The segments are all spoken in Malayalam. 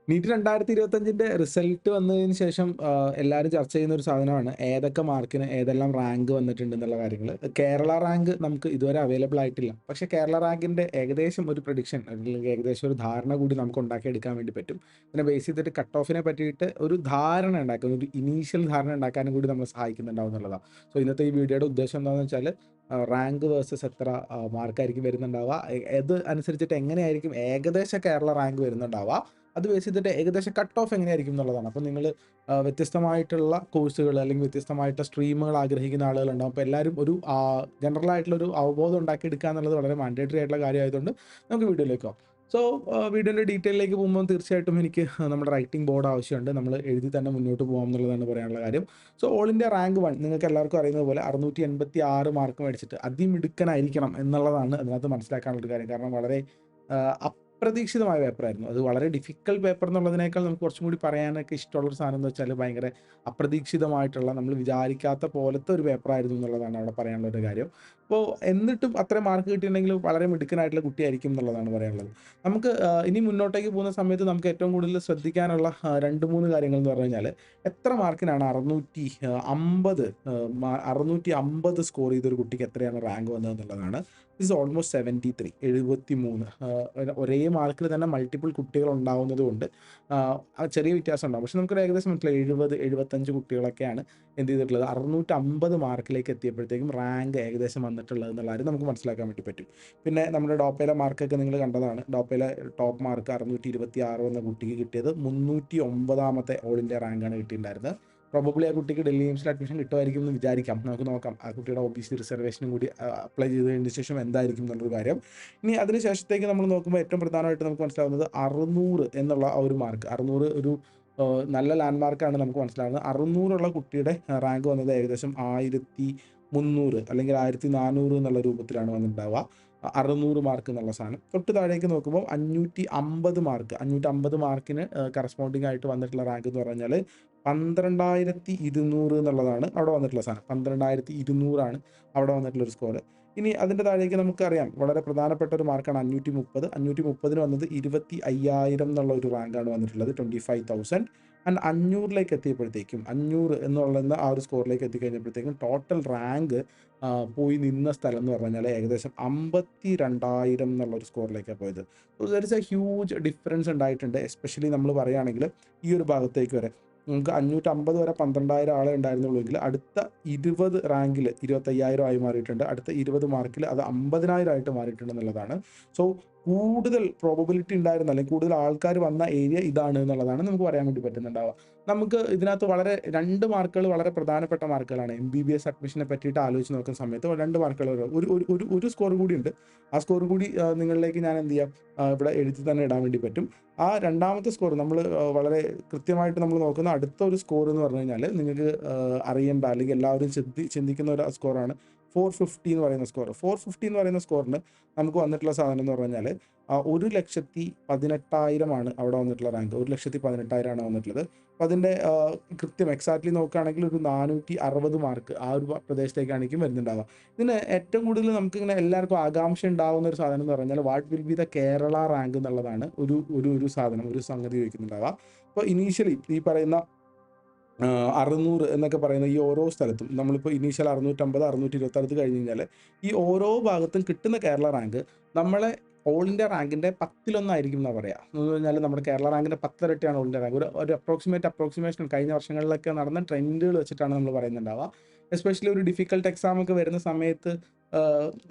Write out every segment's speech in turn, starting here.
നീറ്റ് 2025ന്റെ റിസൾട്ട് വന്നതിന് ശേഷം എല്ലാവരും ചർച്ച ചെയ്യുന്ന ഒരു സാധനമാണ് ഏതൊക്കെ മാർക്കിന് ഏതെല്ലാം റാങ്ക് വന്നിട്ടുണ്ട് എന്നുള്ള കാര്യങ്ങൾ. കേരള റാങ്ക് നമുക്ക് ഇതുവരെ അവൈലബിൾ ആയിട്ടില്ല. പക്ഷേ കേരള റാങ്കിന്റെ ഏകദേശം ഒരു പ്രഡിക്ഷൻ അല്ലെങ്കിൽ ഏകദേശം ഒരു ധാരണ കൂടി നമുക്ക് ഉണ്ടാക്കിയെടുക്കാൻ വേണ്ടി പറ്റും. ഇതിനെ ബേസ് ചെയ്തിട്ട് കട്ട് ഓഫിനെ പറ്റിയിട്ട് ഒരു ധാരണ ഉണ്ടാക്കാൻ, ഒരു ഇനീഷ്യൽ ധാരണ ഉണ്ടാക്കാനും കൂടി നമ്മളെ സഹായിക്കുന്നുണ്ടാവും എന്നുള്ളതാണ്. സോ ഇന്നത്തെ ഈ വീഡിയോയുടെ ഉദ്ദേശം എന്താണെന്ന് വെച്ചാൽ റാങ്ക് വേഴ്സസ് എത്ര മാർക്കായിരിക്കും വരുന്നുണ്ടാവുക, ഇത് അനുസരിച്ചിട്ട് എങ്ങനെയായിരിക്കും ഏകദേശം കേരള റാങ്ക് വരുന്നുണ്ടാവുക, അത് ബേസ് ചെയ്തിട്ട് ഏകദേശം കട്ട് ഓഫ് എങ്ങനെയായിരിക്കും എന്നുള്ളതാണ്. അപ്പോൾ നിങ്ങൾ വ്യത്യസ്തമായിട്ടുള്ള കോഴ്സുകൾ അല്ലെങ്കിൽ വ്യത്യസ്തമായിട്ട് സ്ട്രീമുകൾ ആഗ്രഹിക്കുന്ന ആളുകളുണ്ടാവും. അപ്പോൾ എല്ലാവരും ഒരു ജനറൽ ആയിട്ടുള്ളൊരു അവബോധം ഉണ്ടാക്കിയെടുക്കുക എന്നുള്ളത് വളരെ മാൻഡേറ്ററി ആയിട്ടുള്ള കാര്യമായതുകൊണ്ട് നമുക്ക് വീഡിയോയിലേക്ക് പോകാം. സോ വീഡിയോൻ്റെ ഡീറ്റെയിലേക്ക് പോകുമ്പോൾ തീർച്ചയായിട്ടും എനിക്ക് നമ്മുടെ റൈറ്റിംഗ് ബോർഡ് ആവശ്യമുണ്ട്. നമ്മൾ എഴുതി തന്നെ മുന്നോട്ട് പോകാം എന്നുള്ളതാണ് പറയാനുള്ള കാര്യം. സോ ഓൾ ഇന്ത്യ റാങ്ക് 1 നിങ്ങൾക്ക് എല്ലാവർക്കും അറിയുന്നത് പോലെ 686 മാർക്ക് മേടിച്ചിട്ട് അതിമിടുക്കനായിരിക്കണം എന്നുള്ളതാണ് അതിനകത്ത് മനസ്സിലാക്കാനുള്ളൊരു കാര്യം. കാരണം വളരെ അപ്രതീക്ഷിതമായ പേപ്പറായിരുന്നു. അത് വളരെ ഡിഫിക്കൽട്ട് പേപ്പർ എന്നുള്ളതിനേക്കാൾ നമുക്ക് കുറച്ചും കൂടി പറയാനൊക്കെ ഇഷ്ടമുള്ളൊരു സാധനം എന്ന് വെച്ചാൽ ഭയങ്കര അപ്രതീക്ഷിതമായിട്ടുള്ള, നമ്മൾ വിചാരിക്കാത്ത പോലത്തെ ഒരു പേപ്പറായിരുന്നു എന്നുള്ളതാണ് അവിടെ പറയാനുള്ളൊരു കാര്യം. അപ്പോൾ എന്നിട്ടും അത്രയും മാർക്ക് കിട്ടിയിട്ടുണ്ടെങ്കിൽ വളരെ മിടുക്കനായിട്ടുള്ള കുട്ടിയായിരിക്കും എന്നുള്ളതാണ് പറയാനുള്ളത്. നമുക്ക് ഇനി മുന്നോട്ടേക്ക് പോകുന്ന സമയത്ത് നമുക്ക് ഏറ്റവും കൂടുതൽ ശ്രദ്ധിക്കാനുള്ള 2-3 കാര്യങ്ങൾ എന്ന് പറഞ്ഞു കഴിഞ്ഞാൽ, എത്ര മാർക്കിനാണ് 650 സ്കോർ ചെയ്തൊരു കുട്ടിക്ക് എത്രയാണ് റാങ്ക് വന്നതെന്നുള്ളതാണ്. It's almost 73, 73. ഒരേ മാർക്കിൽ തന്നെ മൾട്ടിപ്പിൾ കുട്ടികൾ ഉണ്ടാവുന്നത് കൊണ്ട് ചെറിയ വ്യത്യാസം ഉണ്ടാവും. പക്ഷെ നമുക്കൊരു ഏകദേശം മനസ്സിലായി 70-75 കുട്ടികളൊക്കെയാണ് എന്ത് ചെയ്തിട്ടുള്ളത് 650 മാർക്കിലേക്ക് എത്തിയപ്പോഴത്തേക്കും റാങ്ക് ഏകദേശം വന്നിട്ടുള്ളത് എന്നുള്ള കാര്യം നമുക്ക് മനസ്സിലാക്കാൻ വേണ്ടി പറ്റും. പിന്നെ നമ്മുടെ ഡോപ്പയിലെ മാർക്കൊക്കെ നിങ്ങൾ കണ്ടതാണ്. ഡോപ്പയിലെ ടോപ്പ് മാർക്ക് 626 എന്ന കുട്ടിക്ക് കിട്ടിയത് 309ാമത്തെ ഓൾ ഇന്ത്യ റാങ്കാണ് കിട്ടിയിട്ടുണ്ടായിരുന്നത്. പ്രോബബ്ലി ആ കുട്ടിക്ക് ഡൽഹി എയിംസിൽ അഡ്മിഷൻ കിട്ടുമായിരിക്കും എന്ന് വിചാരിക്കാം. നമുക്ക് നോക്കാം ആ കുട്ടിയുടെ ഒ.ബി.സി റിസർവേഷനും കൂടി അപ്ലൈ ചെയ്ത് കഴിഞ്ഞ ശേഷം എന്തായിരിക്കും എന്നുള്ളൊരു കാര്യം. ഇനി അതിന് ശേഷത്തേക്ക് നമ്മൾ നോക്കുമ്പോൾ ഏറ്റവും പ്രധാനമായിട്ട് നമുക്ക് മനസ്സിലാവുന്നത് 600 എന്നുള്ള ആ ഒരു മാർക്ക്. 600 ഒരു നല്ല ലാൻഡ് മാർക്കാണ് നമുക്ക് മനസ്സിലാവുന്നത്. 600 കുട്ടിയുടെ റാങ്ക് വന്നത് ഏകദേശം 1300 അല്ലെങ്കിൽ 1400 എന്നുള്ള രൂപത്തിലാണ് വന്നിട്ടുണ്ടാവുക. 600 മാർക്ക് എന്നുള്ള സാധനം. തൊട്ട് താഴേക്ക് നോക്കുമ്പോൾ 550 മാർക്കിന് കറസ്പോണ്ടിങ് ആയിട്ട് വന്നിട്ടുള്ള റാങ്ക് എന്ന് പറഞ്ഞാൽ 12,200 എന്നുള്ളതാണ് അവിടെ വന്നിട്ടുള്ള സാധനം. 12,200 അവിടെ വന്നിട്ടുള്ളൊരു സ്കോർ. ഇനി അതിൻ്റെ താഴേക്ക് നമുക്കറിയാം വളരെ പ്രധാനപ്പെട്ട ഒരു മാർക്കാണ് 530 വന്നത് 25,000 എന്നുള്ള ഒരു റാങ്കാണ് വന്നിട്ടുള്ളത്. 25,000 ആൻഡ് 500ലേക്ക് എത്തിയപ്പോഴത്തേക്കും 500 എന്നുള്ള ആ ഒരു സ്കോറിലേക്ക് എത്തിക്കഴിഞ്ഞപ്പോഴത്തേക്കും ടോട്ടൽ റാങ്ക് പോയി നിന്ന സ്ഥലം എന്ന് പറഞ്ഞാൽ ഏകദേശം 52,000 എന്നുള്ളൊരു സ്കോറിലേക്കാണ് പോയത്. There is A huge difference ഉണ്ടായിട്ടുണ്ട്. എസ്പെഷ്യലി നമ്മൾ പറയുകയാണെങ്കിൽ ഈ ഒരു ഭാഗത്തേക്ക് വരെ നമുക്ക് 550 വരെ 12,000 ആളെ ഉണ്ടായിരുന്നുള്ളൂ എങ്കിൽ അടുത്ത 20 റാങ്കിൽ 25,000 ആയി മാറിയിട്ടുണ്ട്. അടുത്ത 20 മാർക്കിൽ അത് 50,000 ആയിട്ട് മാറിയിട്ടുണ്ട് എന്നുള്ളതാണ്. സോ കൂടുതൽ പ്രോബബിലിറ്റി ഉണ്ടായിരുന്ന അല്ലെങ്കിൽ കൂടുതൽ ആൾക്കാർ വന്ന ഏരിയ ഇതാണ് എന്നുള്ളതാണ് നമുക്ക് പറയാൻ വേണ്ടി പറ്റുന്നുണ്ടാവുക. നമുക്ക് ഇതിനകത്ത് വളരെ 2 മാർക്കുകൾ വളരെ പ്രധാനപ്പെട്ട മാർക്കുകളാണ്. MBBS അഡ്മിഷനെ പറ്റിയിട്ട് ആലോചിച്ച് നോക്കുന്ന സമയത്ത് 2 മാർക്കുകൾ, ഒരു സ്കോർ കൂടിയുണ്ട്. ആ സ്കോർ കൂടി നിങ്ങളിലേക്ക് ഞാൻ എന്ത് ചെയ്യാം, ഇവിടെ എഴുതി തന്നെ ഇടാൻ വേണ്ടി പറ്റും. ആ രണ്ടാമത്തെ സ്കോർ നമ്മൾ വളരെ കൃത്യമായിട്ട് നമ്മൾ നോക്കുന്ന അടുത്ത ഒരു സ്കോർ എന്ന് പറഞ്ഞു കഴിഞ്ഞാൽ നിങ്ങൾക്ക് അറിയേണ്ട അല്ലെങ്കിൽ എല്ലാവരും ചിന്തിക്കുന്ന ഒരു സ്കോറാണ് 450 എന്ന് പറയുന്ന സ്കോർ. 450 എന്ന് പറയുന്ന സ്കോറിന് നമുക്ക് വന്നിട്ടുള്ള സാധനം എന്ന് പറഞ്ഞാൽ 1,18,000 അവിടെ വന്നിട്ടുള്ള റാങ്ക്. 1,18,000 വന്നിട്ടുള്ളത്. അപ്പോൾ അതിൻ്റെ കൃത്യം എക്സാക്ട്ലി നോക്കുകയാണെങ്കിൽ ഒരു 460 മാർക്ക് ആ ഒരു പ്രദേശത്തേക്കായിരിക്കും വരുന്നുണ്ടാവുക. ഇതിന് ഏറ്റവും കൂടുതൽ നമുക്കിങ്ങനെ എല്ലാവർക്കും ആകാംക്ഷ ഉണ്ടാവുന്ന ഒരു സാധനം എന്ന് പറഞ്ഞാൽ what will be the Kerala rank എന്നുള്ളതാണ് ഒരു സാധനം, ഒരു സംഗതി ചോദിക്കുന്നുണ്ടാവുക. അപ്പോൾ ഇനീഷ്യലി ഈ പറയുന്ന 600 എന്നൊക്കെ പറയുന്ന ഈ ഓരോ സ്ഥലത്തും നമ്മളിപ്പോൾ ഇനീഷ്യൽ 650, 626 കഴിഞ്ഞ് കഴിഞ്ഞാൽ ഈ ഓരോ ഭാഗത്തും കിട്ടുന്ന കേരള റാങ്ക് നമ്മളെ ഓൾ ഇന്ത്യ റാങ്കിൻ്റെ 10-1 എന്നാണ് പറയുക. എന്ന് പറഞ്ഞാൽ നമ്മുടെ കേരള റാങ്കിൻ്റെ 10 ഇരട്ടിയാണ് ഓൾ ഇന്ത്യ റാങ്ക്. ഒരു അപ്രോക്സിമേഷൻ കഴിഞ്ഞ വർഷങ്ങളിലൊക്കെ നടന്ന ട്രെൻഡുകൾ വെച്ചിട്ടാണ് നമ്മൾ പറയുന്നുണ്ടാവുക. എസ്പെഷ്യലി ഒരു ഡിഫിക്കൽട്ട് എക്സാം ഒക്കെ വരുന്ന സമയത്ത്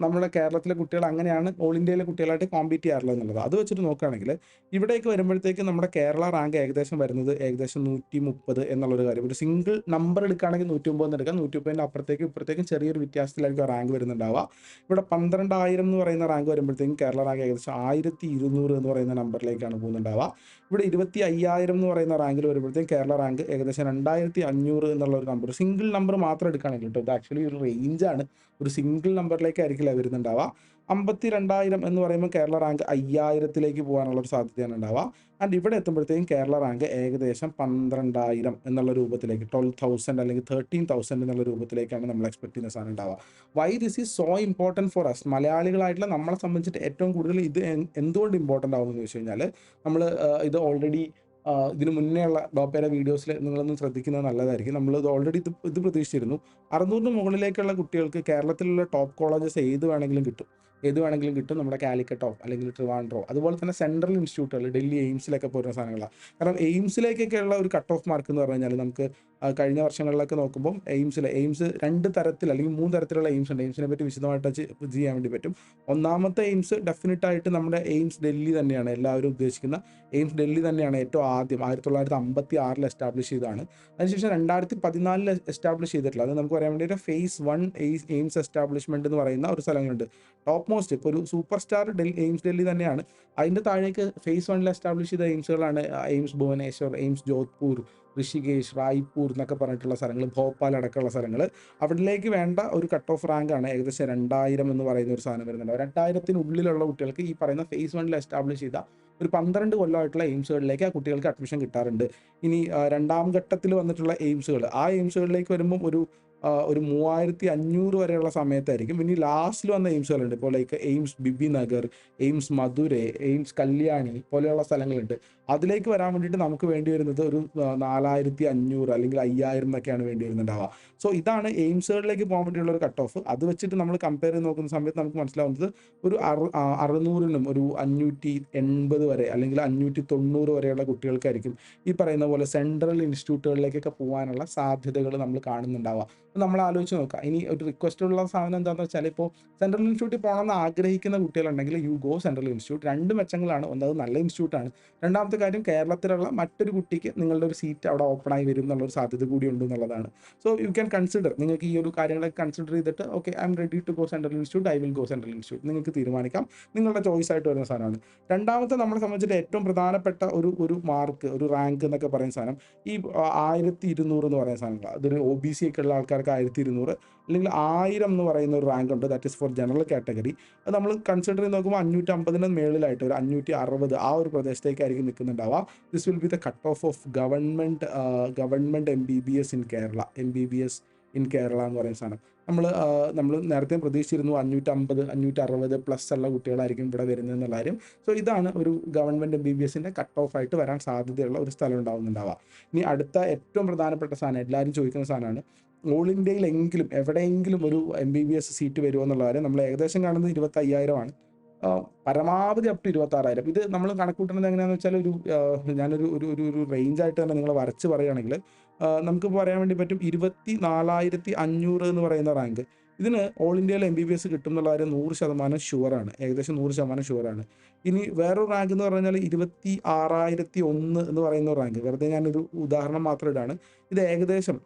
നമ്മുടെ കേരളത്തിലെ കുട്ടികൾ അങ്ങനെയാണ് ഓൾ ഇന്ത്യയിലെ കുട്ടികളായിട്ട് കോമ്പീറ്റ് ചെയ്യാറുള്ളത് എന്നുള്ളത്. അത് വെച്ചിട്ട് നോക്കുകയാണെങ്കിൽ ഇവിടേക്ക് വരുമ്പോഴത്തേക്കും നമ്മുടെ കേരള റാങ്ക് ഏകദേശം വരുന്നത് ഏകദേശം 130 എന്നുള്ളൊരു കാര്യം. ഒരു സിംഗിൾ നമ്പർ എടുക്കുകയാണെങ്കിൽ 130 എന്ന് എടുക്കാം. 130ൻ്റെ അപ്പുറത്തേക്കും ഇപ്പുറത്തേക്കും ചെറിയൊരു വ്യത്യാസത്തിലായിരിക്കും റാങ്ക് വരുന്നുണ്ടാവുക. ഇവിടെ 12,000 എന്ന് പറയുന്ന റാങ്ക് വരുമ്പോഴത്തേക്കും കേരള റാങ്ക് ഏകദേശം 1,200 എന്ന് പറയുന്ന നമ്പറിലേക്കാണ് പോകുന്നുണ്ടാവുക. ഇവിടെ 25,000 എന്ന് പറയുന്ന റാങ്കിൽ വരുമ്പോഴത്തേക്കും കേരള റാങ്ക് ഏകദേശം 2,500 എന്നുള്ള ഒരു നമ്പർ, സിംഗിൾ നമ്പർ മാത്രം എടുക്കുകയാണെങ്കിൽ കേട്ടോ, ഇത് ആക്ച്വലി ഒരു റേഞ്ചാണ്, ഒരു സിംഗിൾ നമ്പറിലേക്കായിരിക്കില്ല വരുന്നുണ്ടാവുക. 52,000 എന്ന് പറയുമ്പോൾ കേരള റാങ്ക് 5,000ലേക്ക് പോകാനുള്ള ഒരു സാധ്യതയാണ് ഉണ്ടാവുക. ആൻഡ് ഇവിടെ എത്തുമ്പോഴത്തേക്കും കേരള റാങ്ക് ഏകദേശം 12,000 എന്നുള്ള രൂപത്തിലേക്ക്, 12,000 അല്ലെങ്കിൽ 13,000 എന്നുള്ള രൂപത്തിലേക്കാണ് നമ്മൾ എക്സ്പെക്ട് ചെയ്യുന്ന സാധനം ഉണ്ടാവുക. Why this is so important for us, മലയാളികളായിട്ടുള്ള നമ്മളെ സംബന്ധിച്ചിട്ട് ഏറ്റവും കൂടുതൽ ഇത് എന്തുകൊണ്ട് ഇമ്പോർട്ടൻ്റ് ആവുമെന്ന് ചോദിച്ചു കഴിഞ്ഞാൽ, നമ്മൾ ഇത് ഓൾറെഡി ഇതിന് മുന്നേ ഉള്ള ഡോപ്പയുടെ വീഡിയോസിൽ നിങ്ങളൊന്ന് ശ്രദ്ധിക്കുന്നത് നല്ലതായിരിക്കും. നമ്മളിത് ഓൾറെഡി ഇത് പ്രതീക്ഷിച്ചിരുന്നു. 600-ന് മുകളിലേക്കുള്ള കുട്ടികൾക്ക് കേരളത്തിലുള്ള ടോപ്പ് കോളേജസ് ഏത് വേണമെങ്കിലും കിട്ടും. ഏത് വേണമെങ്കിലും കിട്ടും. നമ്മുടെ കാലിക്കട്ടോ അല്ലെങ്കിൽ ട്രിവാൻഡ്രോ അതുപോലെ തന്നെ സെൻട്രൽ ഇൻസ്റ്റിറ്റ്യൂട്ടുകൾ ഡൽഹി എയിംസിലൊക്കെ പോരുന്ന സാധനങ്ങളാണ്. കാരണം എയിംസിലേക്കൊക്കെയുള്ള ഒരു കട്ട് ഓഫ് മാർക്ക് എന്ന് പറഞ്ഞു കഴിഞ്ഞാൽ നമുക്ക് കഴിഞ്ഞ വർഷങ്ങളിലൊക്കെ നോക്കുമ്പോൾ എയിംസ് 2 തരത്തിൽ അല്ലെങ്കിൽ 3 തരത്തിലുള്ള എയിംസ് ഉണ്ട്. എയിംസിനെ പറ്റി വിശദമായിട്ട് ചെയ്യാൻ വേണ്ടി പറ്റും. ഒന്നാമത്തെ എയിംസ് ഡെഫിനറ്റായിട്ട് നമ്മുടെ എയിംസ് ഡൽഹി തന്നെയാണ്. എല്ലാവരും ഉദ്ദേശിക്കുന്ന എയിംസ് ഡൽഹി തന്നെയാണ് ഏറ്റവും ആദ്യം 1956 എസ്റ്റാബ്ലിഷ് ചെയ്തതാണ്. അതിനുശേഷം 2014 എസ്റ്റാബ്ലിഷ് ചെയ്തിട്ടുള്ള അത് നമുക്ക് പറയാൻ വേണ്ടി ഒരു ഫേസ് 1 എയിംസ് എസ്റ്റാബ്ലിഷ്മെന്റ് എന്ന് പറയുന്ന ഒരു സ്ഥലങ്ങളുണ്ട്. ടോപ്പ് മോസ്റ്റ് ഇപ്പോൾ ഒരു സൂപ്പർ സ്റ്റാർ എയിംസ് ഡൽഹി തന്നെയാണ്. അതിൻ്റെ താഴേക്ക് ഫേസ് 1 എസ്റ്റാബ്ലിഷ് ചെയ്ത എയിംസുകളാണ് എയിംസ് ഭുവനേശ്വർ, എയിംസ് ജോധ്പൂർ, ഋഷികേശ്, റായ്പൂർ എന്നൊക്കെ പറഞ്ഞിട്ടുള്ള സ്ഥലങ്ങൾ, ഭോപ്പാൽ അടക്കമുള്ള സ്ഥലങ്ങൾ. അവിടേക്ക് വേണ്ട ഒരു കട്ട് ഓഫ് റാങ്കാണ് ഏകദേശം 2000 എന്ന് പറയുന്ന ഒരു സാധനം വരുന്നുണ്ട്. 2000-നുള്ളിലുള്ള കുട്ടികൾക്ക് ഈ പറയുന്ന ഫേസ് 1 എസ്റ്റാബ്ലിഷ് ചെയ്ത ഒരു 12 കൊല്ലമായിട്ടുള്ള എയിംസുകളിലേക്ക് ആ കുട്ടികൾക്ക് അഡ്മിഷൻ കിട്ടാറുണ്ട്. ഇനി രണ്ടാം ഘട്ടത്തിൽ വന്നിട്ടുള്ള എയിംസുകൾ, ആ എയിംസുകളിലേക്ക് വരുമ്പം ഒരു 3500 വരെയുള്ള സമയത്തായിരിക്കും. ഇനി ലാസ്റ്റിൽ വന്ന എയിംസുകളുണ്ട്. ഇപ്പോൾ ലൈക്ക് എയിംസ് ബിബി നഗർ, എയിംസ് മധുരൈ, എയിംസ് കല്യാണി പോലെയുള്ള സ്ഥലങ്ങളുണ്ട്. അതിലേക്ക് വരാൻ വേണ്ടിയിട്ട് നമുക്ക് വേണ്ടി വരുന്നത് ഒരു 4500 അല്ലെങ്കിൽ 5000 എന്നൊക്കെയാണ് വേണ്ടി വരുന്നുണ്ടാവുക. സോ ഇതാണ് എയിംസുകളിലേക്ക് പോകാൻ വേണ്ടിയുള്ള ഒരു കട്ട് ഓഫ്. അത് വെച്ചിട്ട് നമ്മൾ കമ്പയർ ചെയ്ത് നോക്കുന്ന സമയത്ത് നമുക്ക് മനസ്സിലാവുന്നത് ഒരു 600-നും ഒരു 580 വരെ അല്ലെങ്കിൽ 590 വരെയുള്ള കുട്ടികൾക്കായിരിക്കും ഈ പറയുന്ന പോലെ സെൻട്രൽ ഇൻസ്റ്റിറ്റ്യൂട്ടുകളിലേക്കൊക്കെ പോകാനുള്ള സാധ്യതകൾ നമ്മൾ കാണുന്നുണ്ടാവുക. നമ്മൾ ആലോചിച്ച് നോക്കുക. ഇനി ഒരു റിക്വസ്റ്റ് ഉള്ള സാധനം എന്താണെന്ന് വെച്ചാൽ, ഇപ്പോൾ സെൻട്രൽ ഇൻസ്റ്റിറ്റ്യൂട്ടിൽ പോകണമെന്ന് ആഗ്രഹിക്കുന്ന കുട്ടികളുണ്ടെങ്കിൽ യു ഗോ സെൻട്രൽ ഇൻസ്റ്റിറ്റ്യൂട്ട്. 2 മെച്ചങ്ങളാണ്. ഒന്നത് നല്ല ഇൻസ്റ്റിറ്റ്യൂട്ടാണ്. രണ്ടാമത്തെ കാര്യം കേരളത്തിലുള്ള മറ്റൊരു കുട്ടിക്ക് നിങ്ങളുടെ ഒരു സീറ്റ് അവിടെ ഓപ്പൺ ആയി വരും എന്നുള്ളൊരു സാധ്യത കൂടി ഉണ്ട് എന്നുള്ളതാണ്. സോ യു ക്യാൻ കൺസിഡർ, നിങ്ങൾക്ക് ഈ ഒരു കാര്യങ്ങളൊക്കെ കൺസിഡർ ചെയ്തിട്ട് okay I'm ready to go central institute, I will go central institute നിങ്ങൾക്ക് തീരുമാനിക്കാം. നിങ്ങളുടെ ചോയ്സ് ആയിട്ട് വരുന്ന സാധനമാണ്. രണ്ടാമത്തെ നമ്മളെ സംബന്ധിച്ചിട്ട് ഏറ്റവും പ്രധാനപ്പെട്ട ഒരു മാർക്ക്, ഒരു റാങ്ക് എന്നൊക്കെ പറയുന്ന സാധനം ഈ 1200 എന്ന് പറയുന്ന സാധനങ്ങൾ. അതൊരു OBC ഒക്കെ ഉള്ള ആൾക്കാർക്ക് 1200 അല്ലെങ്കിൽ 1000 എന്ന് പറയുന്ന ഒരു റാങ്ക് ഉണ്ട്. That is for general category. അത് നമ്മൾ കൺസിഡർ ചെയ്ത് നോക്കുമ്പോൾ 550-ന് മേളിലായിട്ട് ഒരു 560 ആ ഒരു പ്രദേശത്തേക്കായിരിക്കും നിൽക്കുന്നുണ്ടാവുക. This will be the cut off government MBBS in Kerala. MBBS in Kerala എന്ന് പറയുന്ന സാധനം നമ്മൾ നേരത്തെ പ്രതീക്ഷിച്ചിരുന്നു 550, 560 പ്ലസ് ഉള്ള കുട്ടികളായിരിക്കും ഇവിടെ വരുന്നത് എന്നുള്ള കാര്യം. സോ ഇതാണ് ഒരു ഗവൺമെൻറ് MBBSൻ്റെ കട്ട് ഓഫ് ആയിട്ട് വരാൻ സാധ്യതയുള്ള ഒരു സ്ഥലം ഉണ്ടാവുന്നുണ്ടാവുക. ഇനി അടുത്ത ഏറ്റവും പ്രധാനപ്പെട്ട സാധനം, എല്ലാവരും ചോദിക്കുന്ന സാധനമാണ്, ഓൾ ഇന്ത്യയിലെങ്കിലും എവിടെയെങ്കിലും ഒരു MBBS സീറ്റ് വരുമോ എന്നുള്ള കാര്യം. നമ്മൾ ഏകദേശം കാണുന്നത് 25,000 പരമാവധി അപ് ടു 26,000. ഇത് നമ്മൾ കണക്കൂട്ടുന്നത് എങ്ങനെയാണെന്ന് വെച്ചാൽ ഞാനൊരു റേഞ്ചായിട്ട് തന്നെ നിങ്ങൾ വരച്ച് പറയുകയാണെങ്കിൽ നമുക്ക് പറയാൻ വേണ്ടി പറ്റും 24,500 എന്ന് പറയുന്ന റാങ്ക്. ഇതിന് ഓൾ ഇന്ത്യയിൽ MBBS കിട്ടും എന്നുള്ള കാര്യം 100% ഷുവറാണ്. ഏകദേശം 100% ഷുവറാണ്. ഇനി വേറൊരു റാങ്ക് എന്ന് പറഞ്ഞാൽ 26,001 എന്ന് പറയുന്ന റാങ്ക്. വെറുതെ ഞാനൊരു ഉദാഹരണം മാത്രം ഇടാണ്. ഇത് ഏകദേശം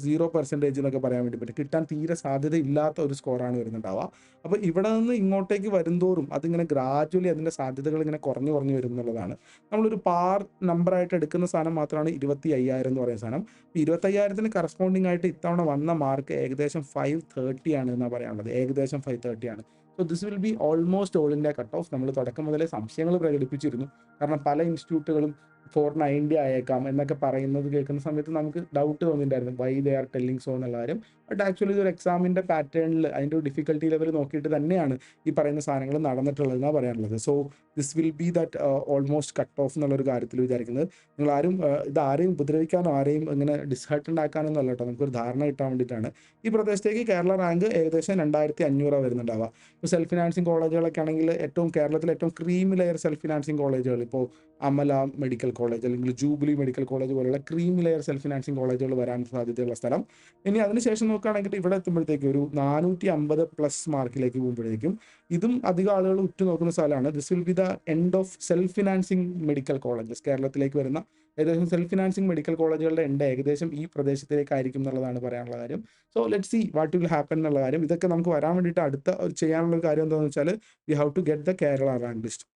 0% എന്നൊക്കെ പറയാൻ വേണ്ടി പറ്റും. കിട്ടാൻ തീരെ സാധ്യത ഇല്ലാത്ത ഒരു സ്കോറാണ് വരുന്നുണ്ടാവുക. അപ്പോൾ ഇവിടെ നിന്ന് ഇങ്ങോട്ടേക്ക് വരുന്തോറും അതിങ്ങനെ ഗ്രാജുവലി അതിൻ്റെ സാധ്യതകൾ ഇങ്ങനെ കുറഞ്ഞു വരും എന്നുള്ളതാണ്. നമ്മളൊരു പാർ നമ്പറായിട്ട് എടുക്കുന്ന സാധനം മാത്രമാണ് 25,000 എന്ന് പറയുന്ന സാധനം. 25,000-ന് കറസ്പോണ്ടിങ് ആയിട്ട് ഇത്തവണ വന്ന മാർക്ക് ഏകദേശം 530 ആണ് എന്നാണ് പറയാനുള്ളത്. ഏകദേശം 530 ആണ്. So this will B almost all India cut off. നമ്മൾ തുടക്കം മുതലേ സംശയങ്ങൾ പ്രകടിപ്പിച്ചിരുന്നു. കാരണം പല ഇൻസ്റ്റിറ്റ്യൂട്ടുകളും 490 ആയേക്കാം എന്നൊക്കെ പറയുന്നത് കേൾക്കുന്ന സമയത്ത് നമുക്ക് ഡൗട്ട് തോന്നിയിട്ടുണ്ടായിരുന്നു, why they are telling so എന്നുള്ള കാര്യം. ബട്ട് ആക്ച്വലി ഇതൊരു എക്സാമിൻ്റെ പാറ്റേണിൽ അതിൻ്റെ ഒരു ഡിഫിക്കൽട്ടി ലെവൽ നോക്കിയിട്ട് തന്നെയാണ് ഈ പറയുന്ന സാധനങ്ങൾ നടന്നിട്ടുള്ളതെന്നാണ് പറയാനുള്ളത്. So this will B that almost cut off എന്നുള്ളൊരു കാര്യത്തിൽ വിചാരിക്കുന്നത്. നിങ്ങളാരും ഇതാരെയും ഉപദ്രവിക്കാനോ ആരെയും ഇങ്ങനെ ഡിസ്ഹർട്ടൻഡ് ആക്കാനൊന്നും അല്ല കേട്ടോ, നമുക്കൊരു ധാരണ കിട്ടാൻ വേണ്ടിയിട്ടാണ്. ഈ പ്രദേശത്തേക്ക് കേരള റാങ്ക് ഏകദേശം 2500 വരുന്നുണ്ടാവുക. ഇപ്പോൾ സെൽഫ് ഫിനാൻസിങ് കോളേജുകളൊക്കെ ആണെങ്കിൽ കേരളത്തിലെ ഏറ്റവും ക്രീം ലെയർ സെൽഫ് ഫിനാൻസിങ് കോളേജുകൾ, ഇപ്പോൾ അമല മെഡിക്കൽ കോളേജ് അല്ലെങ്കിൽ ജൂബിലി മെഡിക്കൽ കോളേജ് പോലുള്ള ക്രീം ലെയർ സെൽഫ് ഫിനാൻസിങ് കോളേജുകൾ വരാൻ സാധ്യതയുള്ള സ്ഥലം. ഇനി അതിനുശേഷം നോക്കുകയാണെങ്കിൽ ഇവിടെ എത്തുമ്പോഴത്തേക്കും ഒരു 450+ മാർക്കിലേക്ക് പോകുമ്പോഴേക്കും ഇതും അധികം ആളുകൾ ഉറ്റുനോക്കുന്ന സ്ഥലമാണ്. This will be the end of self financing medical colleges. കേരളത്തിലേക്ക് വരുന്ന ഏകദേശം സെൽഫ് ഫിനാൻസിങ് മെഡിക്കൽ കോളേജുകളുടെ എൻഡ് ഏകദേശം ഈ പ്രദേശത്തിലേക്കായിരിക്കും എന്നുള്ളതാണ് പറയാനുള്ള കാര്യം. So let see what will happen എന്നുള്ള കാര്യം. ഇതൊക്കെ നമുക്ക് വരാൻ വേണ്ടിയിട്ട് അടുത്ത ചെയ്യാനുള്ള കാര്യം എന്താണെന്ന് വെച്ചാൽ we have to get the Kerala rank list.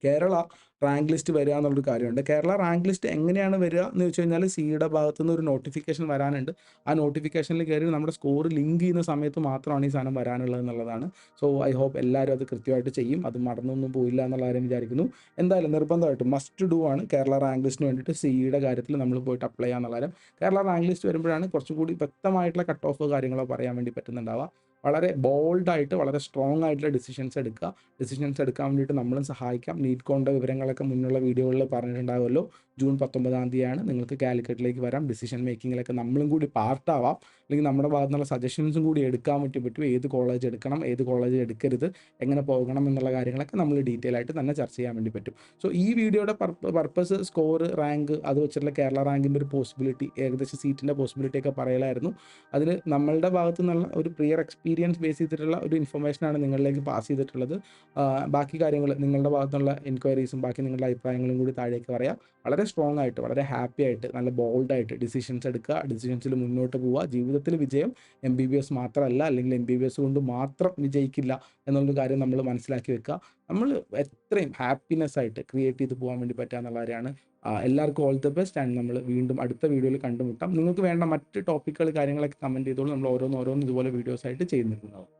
Kerala rank list വരിക എന്നുള്ളൊരു കാര്യമുണ്ട്. കേരള റാങ്ക് ലിസ്റ്റ് എങ്ങനെയാണ് വരിക എന്ന് വെച്ച് കഴിഞ്ഞാൽ സിയുടെ ഭാഗത്തു നിന്ന് ഒരു നോട്ടിഫിക്കേഷൻ വരാനുണ്ട്. ആ നോട്ടിഫിക്കേഷനിൽ കയറി നമ്മുടെ സ്കോർ ലിങ്ക് ചെയ്യുന്ന സമയത്ത് മാത്രമാണ് ഈ സാധനം വരാനുള്ളത് എന്നുള്ളതാണ്. സോ ഐ ഹോപ്പ് എല്ലാവരും അത് കൃത്യമായിട്ട് ചെയ്യും. അത് മറന്നൊന്നും പോയില്ല എന്നുള്ള കാര്യം വിചാരിക്കുന്നു. എന്തായാലും നിർബന്ധമായിട്ടും മസ്റ്റ് ഡു ആണ് കേരള റാങ്ക് ലിസ്റ്റിന് വേണ്ടിയിട്ട് സിയുടെ കാര്യത്തിൽ നമ്മൾ പോയിട്ട് അപ്ലൈ ചെയ്യാന്നുള്ള കാര്യം. കേരള റാങ്ക് ലിസ്റ്റ് വരുമ്പോഴാണ് കുറച്ചും കൂടി വ്യക്തമായിട്ടുള്ള കട്ട് ഓഫ് കാര്യങ്ങളോ പറയാൻ വേണ്ടി പറ്റുന്നുണ്ടാവുക. വളരെ ബോൾഡായിട്ട് വളരെ സ്ട്രോങ് ആയിട്ടുള്ള ഡിസിഷൻസ് എടുക്കുക. ഡിസിഷൻസ് എടുക്കാൻ വേണ്ടിയിട്ട് നമ്മളും സഹായിക്കാം. നീറ്റ് കോണിൻ്റെ വിവരങ്ങളൊക്കെ മുന്നുള്ള വീഡിയോകളിൽ പറഞ്ഞിട്ടുണ്ടാവുമല്ലോ. ജൂൺ 19-ാം തീയതിയാണ് നിങ്ങൾക്ക് കാലിക്കറ്റിലേക്ക് വരാം. ഡിസിഷൻ മേക്കിങ്ങിലൊക്കെ നമ്മളും കൂടി പാർട്ടാവാം. അല്ലെങ്കിൽ നമ്മുടെ ഭാഗത്തു നിന്നുള്ള സജഷൻസും കൂടി എടുക്കാൻ പറ്റും. ഏത് കോളേജ് എടുക്കണം, ഏത് കോളേജ് എടുക്കരുത്, എങ്ങനെ പോകണം എന്നുള്ള കാര്യങ്ങളൊക്കെ നമ്മൾ ഡീറ്റെയിൽ ആയിട്ട് തന്നെ ചർച്ച ചെയ്യാൻ വേണ്ടി പറ്റും. സോ ഈ വീഡിയോയുടെ പർപ്പസ് സ്കോർ, റാങ്ക്, അത് വെച്ചിട്ടുള്ള കേരള റാങ്കിൻ്റെ ഒരു പോസിബിലിറ്റി, ഏകദേശം സീറ്റിൻ്റെ പോസിബിലിറ്റി ഒക്കെ പറയലായിരുന്നു. അതിൽ നമ്മളുടെ ഭാഗത്തു നിന്നുള്ള ഒരു പ്രിയർ എക്സ്പീരിയൻസ് ബേസ് ചെയ്തിട്ടുള്ള ഒരു ഇൻഫർമേഷനാണ് നിങ്ങളിലേക്ക് പാസ് ചെയ്തിട്ടുള്ളത്. ബാക്കി കാര്യങ്ങൾ നിങ്ങളുടെ ഭാഗത്തുനിന്നുള്ള എൻക്വയറീസും ബാക്കി നിങ്ങളുടെ അഭിപ്രായങ്ങളും കൂടി താഴേക്ക് പറയാം. വളരെ സ്ട്രോങ് ആയിട്ട്, വളരെ ഹാപ്പി ആയിട്ട്, നല്ല ബോൾഡായിട്ട് ഡിസിഷൻസ് എടുക്കുക. ഡിസിഷൻസിൽ മുന്നോട്ട് പോവുക. ജീവിതത്തിൽ വിജയം MBBS മാത്രമല്ല, അല്ലെങ്കിൽ MBBS കൊണ്ട് മാത്രം വിജയിക്കില്ല എന്നുള്ളൊരു കാര്യം നമ്മൾ മനസ്സിലാക്കി വെക്കുക. നമ്മൾ എത്രയും ഹാപ്പിനെസ് ആയിട്ട് ക്രിയേറ്റ് ചെയ്ത് പോകാൻ വേണ്ടി പറ്റുക എന്നുള്ള കാര്യമാണ്. എല്ലാവർക്കും ഓൾ ദ ബെസ്റ്റ്. ആൻഡ് നമ്മൾ വീണ്ടും അടുത്ത വീഡിയോയിൽ കണ്ടുമുട്ടാം. നിങ്ങൾക്ക് വേണ്ട മറ്റ് ടോപ്പിക്കുകൾ കാര്യങ്ങളൊക്കെ കമൻറ്റ് ചെയ്തോളൂ. നമ്മൾ ഓരോന്ന് ഇതുപോലെ വീഡിയോസ് ആയിട്ട് ചെയ്യുന്നുണ്ടാവും.